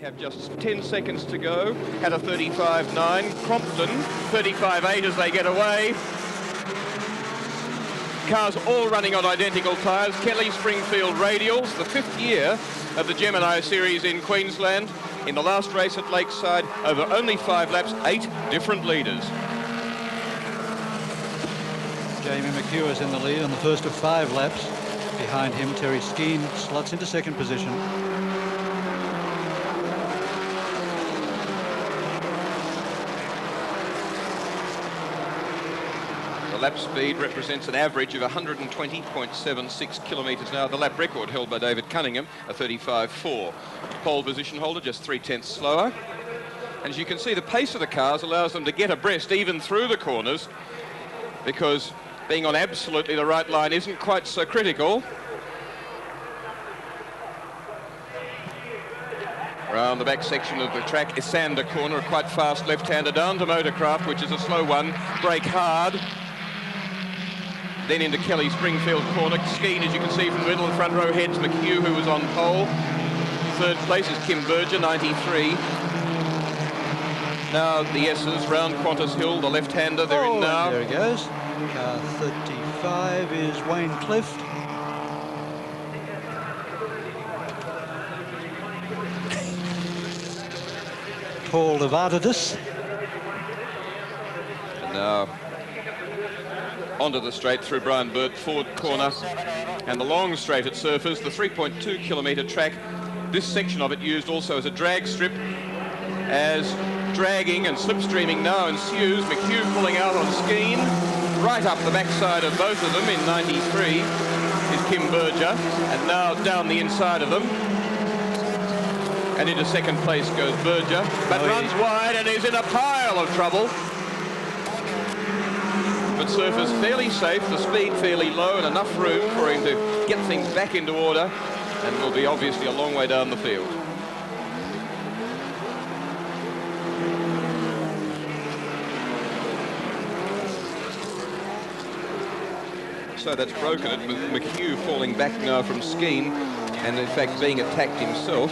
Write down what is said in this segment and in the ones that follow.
have just 10 seconds to go at a 35.9. Crompton, 35.8 as they get away. Cars all running on identical tyres. Kelly Springfield Radials, the 5th year of the Gemini series in Queensland. In the last race at Lakeside, over only 5 laps, 8 different leaders. Jamie McHugh is in the lead on the first of 5 laps. Behind him, Terry Skene slots into 2nd position. The lap speed represents an average of 120.76 kilometres an hour. The lap record held by David Cunningham, a 35.4. Pole position holder just 3/10 slower. And as you can see, the pace of the cars allows them to get abreast even through the corners, because being on absolutely the right line isn't quite so critical. Around the back section of the track, Isander corner, a quite fast left-hander down to Motorcraft, which is a slow one. Brake hard. Then into Kelly Springfield corner. Skene, as you can see from the middle, the front row heads McHugh, who was on pole. 3rd place is Kim Berger, 93. Now the S's round Qantas Hill, the left-hander, they're in now. There he goes. Car 35 is Wayne Clift. Paul Levardidis. And now onto the straight through Brian Burt Ford corner, and the long straight at Surfers, the 3.2 kilometre track. This section of it used also as a drag strip, as dragging and slipstreaming now ensues. McHugh pulling out on Skene. Right up the backside of both of them in 93 is Kim Berger, and now down the inside of them. And into 2nd place goes Berger, but runs wide and is in a pile of trouble. But Surfer's fairly safe, the speed fairly low, and enough room for him to get things back into order, and will be obviously a long way down the field. So that's broken it, with McHugh falling back now from Skene, and in fact being attacked himself.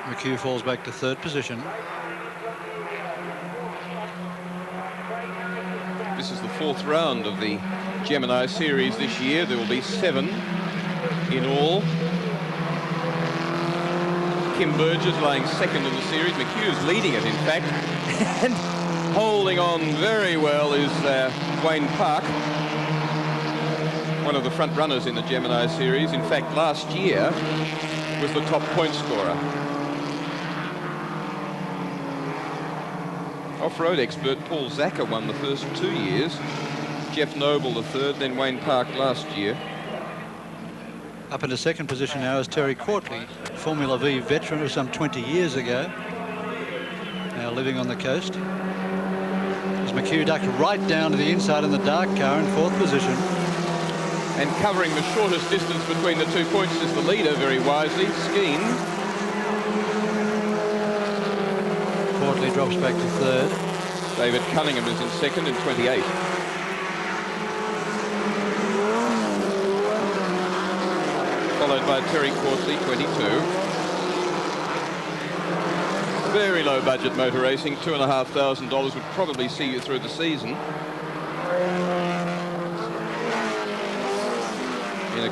McHugh falls back to 3rd position. This is the 4th round of the Gemini series this year. There will be 7 in all. Kim Berger's lying 2nd in the series. McHugh's leading it, in fact. And holding on very well is Wayne Park, one of the front runners in the Gemini series. In fact, last year was the top point scorer. Off-road expert Paul Zacher won the first 2 years. Jeff Noble the 3rd, then Wayne Park last year. Up into 2nd position now is Terry Quartly, Formula V veteran of some 20 years ago. Now living on the coast. As McHugh ducked right down to the inside in the dark car in 4th position. And covering the shortest distance between the 2 points is the leader, very wisely, Skene. Quartly drops back to 3rd. David Cunningham is in 2nd in 28. Followed by Terry Quartly, 22. Very low budget motor racing, $2,500 would probably see you through the season. In a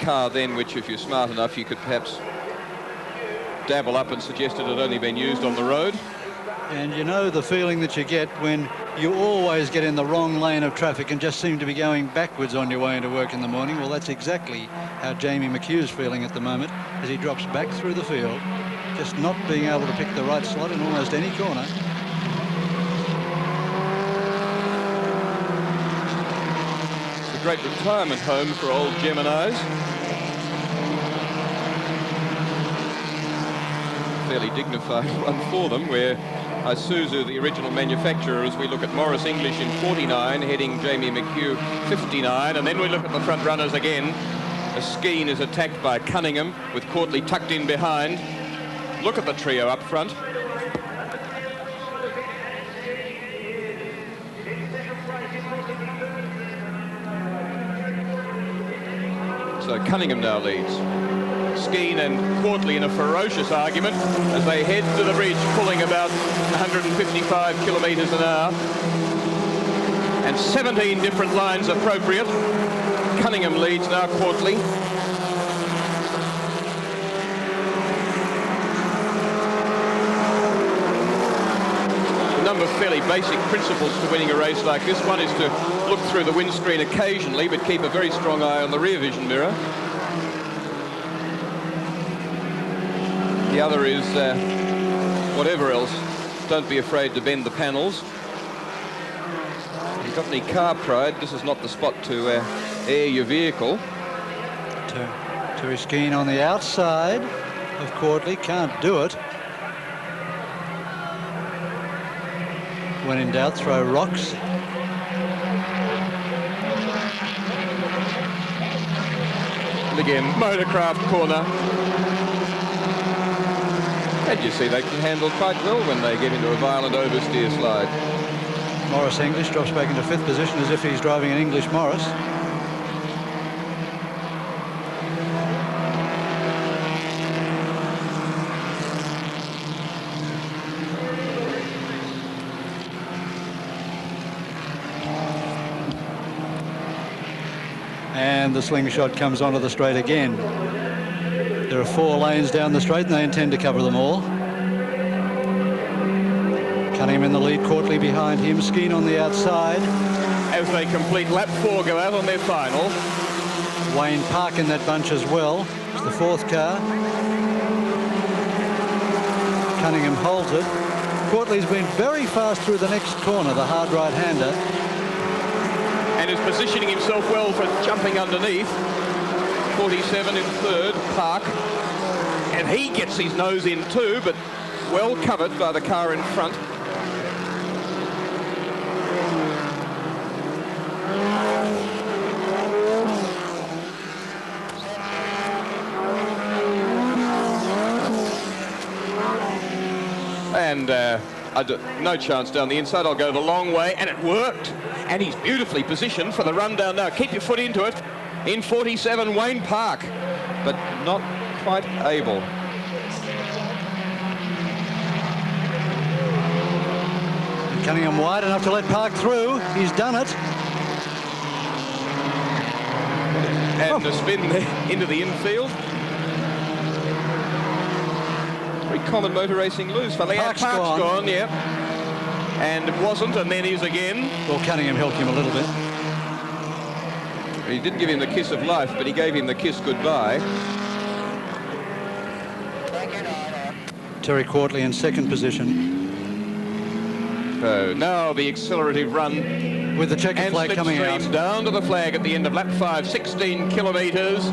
car then, which if you're smart enough, you could perhaps dabble up and suggest it had only been used on the road. And you know the feeling that you get when you always get in the wrong lane of traffic and just seem to be going backwards on your way into work in the morning. Well, that's exactly how Jamie McHugh's feeling at the moment as he drops back through the field, just not being able to pick the right slot in almost any corner. It's a great retirement home for old Geminis. Fairly dignified one for them, where Isuzu, the original manufacturer, as we look at Morris English in 49, heading Jamie McHugh 59, and then we look at the front runners again. Skene is attacked by Cunningham, with Quartly tucked in behind. Look at the trio up front. So Cunningham now leads. Skene and Quartly in a ferocious argument as they head to the bridge, pulling about 155 kilometres an hour. And 17 different lines appropriate. Cunningham leads now, Quartly. A number of fairly basic principles to winning a race like this. One is to look through the windscreen occasionally, but keep a very strong eye on the rear vision mirror. The other is, whatever else, don't be afraid to bend the panels. If you've got any car pride, this is not the spot to air your vehicle. Terry Skene on the outside of Quartly, can't do it. When in doubt, throw rocks. And again, motorcraft corner. And you see they can handle quite well when they get into a violent oversteer slide. Morris English drops back into 5th position as if he's driving an English Morris. And the slingshot comes onto the straight again. There are 4 lanes down the straight and they intend to cover them all. Cunningham in the lead, Quartly behind him, Skene on the outside. As they complete lap 4, go out on their final. Wayne Park in that bunch as well. It's the 4th car. Cunningham holds it. Quartly's been very fast through the next corner, the hard right-hander. And is positioning himself well for jumping underneath. 47 in 3rd, Park. And he gets his nose in too, but well covered by the car in front. And no chance down the inside. I'll go the long way, and it worked. And he's beautifully positioned for the run down now. Keep your foot into it. In 47, Wayne Park, but not quite able. Cunningham wide enough to let Park through. He's done it. And a spin there into the infield. Very common motor racing lose. Park's gone, yeah. And it wasn't, and then is again. Well, Cunningham helped him a little bit. He didn't give him the kiss of life, but he gave him the kiss goodbye. Terry Quartly in 2nd position. So now the accelerative run. With the checkered flag coming out. Down to the flag at the end of lap 5, 16 kilometres.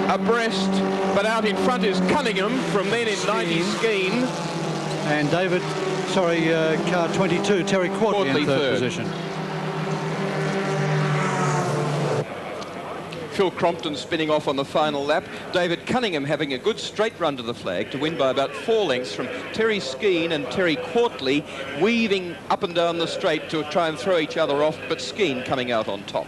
Abreast, but out in front is Cunningham. From then in 90, Skene. And car 22, Terry Quartly in 3rd position. Phil Crompton spinning off on the final lap. David Cunningham having a good straight run to the flag to win by about 4 lengths from Terry Skene and Terry Quartly, weaving up and down the straight to try and throw each other off, but Skene coming out on top.